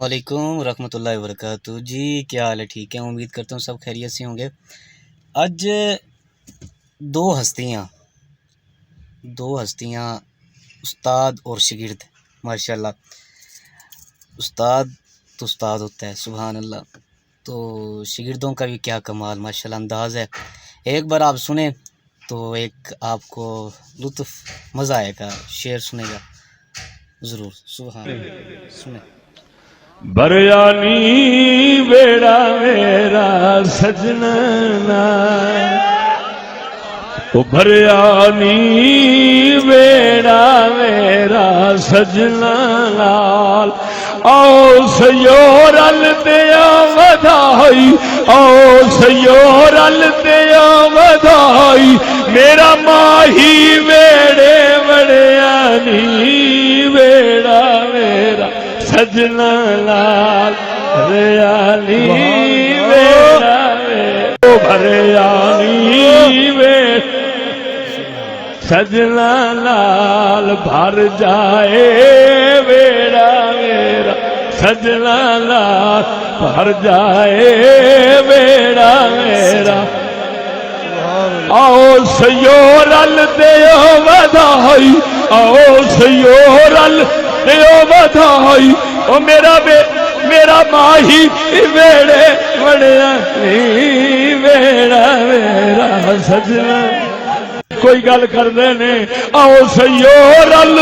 وعلیکم ورحمۃ اللہ وبرکاتہ جی، کیا حال ہے؟ ٹھیک ہے، امید کرتا ہوں سب خیریت سے ہوں گے۔ آج دو ہستیاں استاد اور شاگرد، ماشاءاللہ۔ استاد تو استاد ہوتا ہے، سبحان اللہ، تو شاگردوں کا بھی کیا کمال ماشاءاللہ انداز ہے۔ ایک بار آپ سنیں تو ایک آپ کو لطف مزہ آئے گا، شعر سنے گا ضرور، سبحان اللہ، سنیں۔ بریانی بیڑا میرا سجنا، او بریانی بیڑا میرا سجنا لال، آؤ سیورل دیا ودائی، آؤ سیورل دیا ودائی، میرا ماہی بیڑے بریانی بیڑا میرا سجنا لال، بریانی بیڑا میرا بریانی بیڑا سجنا لال، بھر جائے بیڑا میرا سجنا لال، بھر جائے بیڑا میرا، آؤ سیورل دیو ودائی، آؤ سیورل دیو ودائی، او میرا ماہی بیڑے بڑیا بیڑا میرا سجنا۔ کوئی گل کر دینے، آؤ سیورل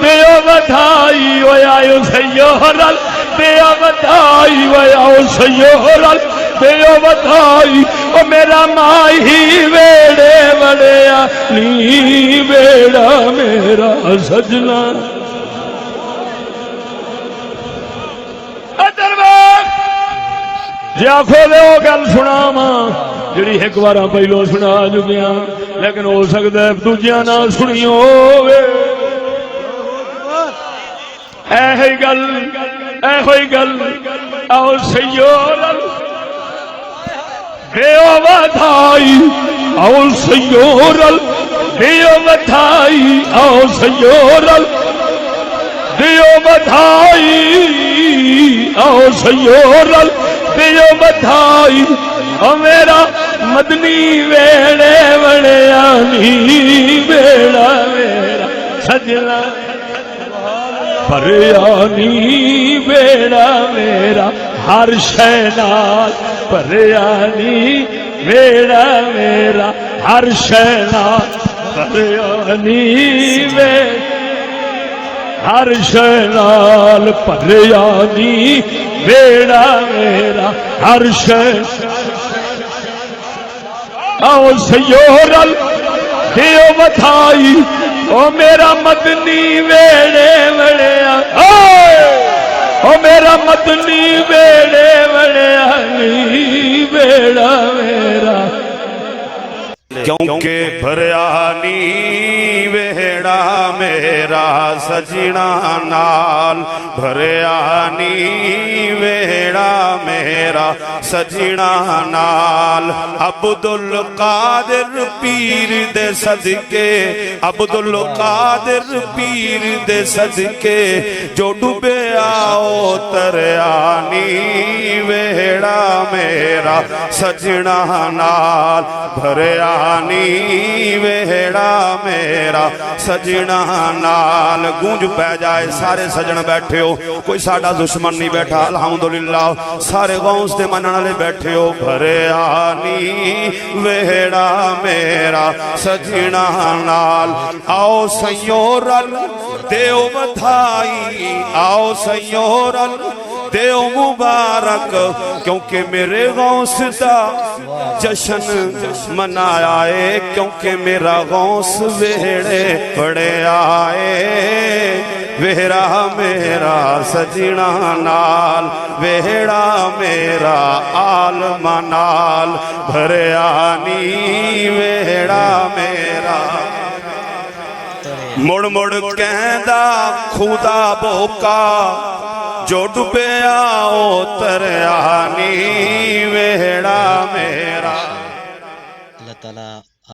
دیو ودائی، او آؤ سیورل دیو ودائی، او آؤ سیورل دیو ودائی، او میرا ماہی بیڑے بڑیا نی بیڑا میرا سجنا۔ جی آخو دے وہ گل سنا جڑی ایک بار پہلو سنا چکیا، لیکن ہو سکتا ہے دوجیاں نہ سنی ہوئے۔ ایہی گل آؤ سیورل دیو ودائی، آؤ سیورل دیو ودائی، آؤ سیورل دیو ودائی، آؤ سیورل دیو ودائی، او میرا مدنی ویڑے بڑیا نی بیڑا میرا سجنا، بریانی بیڑا میرا ہر شے نال، بریانی بیڑا میرا ہر شے نال، بریانی بیڑا ہر شے نال، بریانی بیڑا میرا ہر شے، آؤ سیورل دیو ودائی، او میرا مدنی ویڑے بڑیا، او میرا مدنی ویڑے بڑیا نی بیڑا میرا، کیونکہ بریانی ویڑا میرا سجنا نال، بریانی ویڑا میرا سجنا نال، عبدالقادر پیر دے صدقے، عبدالقادر پیر دے صدقے، جو ڈوبے آؤ تریانی ویڑا میرا سجنا نال، بریانی ویڑا میرا سجنا نال۔ گونج پہ جائے، سارے سجن بیٹھے ہو، کوئی ساڑا دشمن نہیں بیٹھا، الحمدللہ سارے غوث دے منن والے بیٹھے ہو، بریانی ویڑا میرا سجنا نال، آؤ سیورل دیو ودائی، آؤ سیورل دیو مبارک، کیونکہ میرے غوث دا جشن منایا ہے، کیونکہ میرا غوث ویڑے پڑے آئے، ویڑا میرا سجنا نال، ویڑا میرا عالم نال، بریانی ویڑا میرا، مڑ مڑ کہندا خدا بوکا، جو ڈوبے آؤ تریانی ویڑا میرا،